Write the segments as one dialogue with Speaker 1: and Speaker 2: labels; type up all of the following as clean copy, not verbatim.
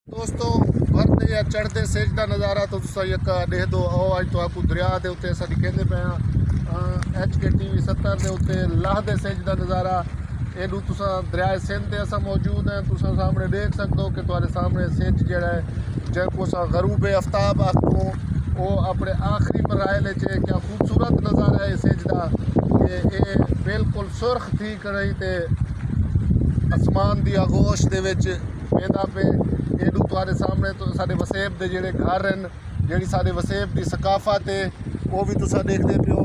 Speaker 1: दोस्तों भरते या चढ़ते सेज का नज़ारा तो एक देख दो आओ अज तो दरिया के उत्ते अस कहते पे HK TV 70 के उत्ते लाहदे सेज का नज़ारा एनू तुसा दरिया सिंध ते असा मौजूद है। तुसा सामने देख सकते हो कि तुम्हारे सामने सेज जड़ा है जैको असा गरूब आफ्ताब आखो वो अपने आखिरी मराहल क्या खूबसूरत नज़ारा है सेज का कि ये बिल्कुल सुरख थी करी ते आसमान की आगोश दे विच पैदा पे एनू तुम्हारे सामने तो साडे वसेब के जोड़े घर हैं जी साडे वसेब की सकाफत है वो भी तुसा देखते पे हो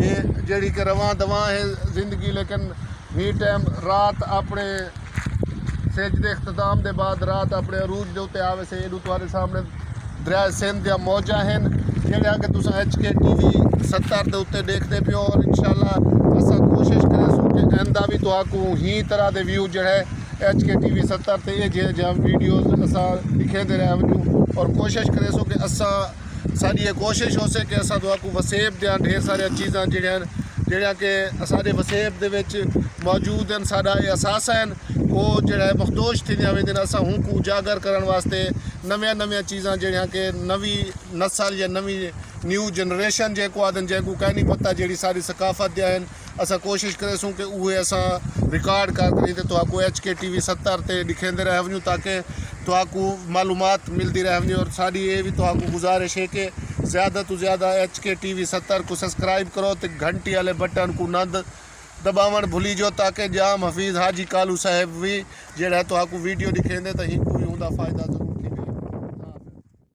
Speaker 1: ये जी कि रवां दवां है जिंदगी। लेकिन ही टाइम रात अपने सेज के इख्तिताम के बाद रात अपने अरूज के उत्ते आवे से एनू तुम्हारे सामने दरिया सिंध दियां मौजा हैं जड़ा कि तुसा HK TV 70 के उत्ते देखते पे हो। और इंशाल्लाह असा कोशिश करें कि आंदा भी तो ही तरह के व्यू जो है HK TV 70 से ये वीडियोज़ असा दिखेंदे रहूँ और कोशिश करें सो कि असा साड़ी ये कोशिश हो सके असा तो वसेब दियां ढेर सारिया चीज़ां जड़ियाँ कि सारे वसेब दे विच मौजूद हैं साडा ये असासा हैं वो जड़ा मखदोश थी वेंदियां असा उनको उजागर करने वास्ते नव्या नव्या चीज़ां जड़ियाँ कि नवी नस्ल या नवी न्यू जनरेशन जेको आदन जेको कहीं नहीं पता जी सारी सकाफत दिया हैं असा कोशिश करें कि उहे असा रिकॉर्ड कर करी तो HK TV 70 ते दिखेंदे रहूँ ताकि तो मालूमात मिलती रहूँ। और साड़ी ये भी तो गुजारिश है कि ज़्यादा तो ज़्यादा HK TV 70 को सब्सक्राइब करो तो घंटी वाले बटन को न दबावन भूली जो ताकि जाम हफीज़ हाजी कालू साहब भी जो तो वीडियो दिखेंदे तो ही कोई फ़ायदा जरूर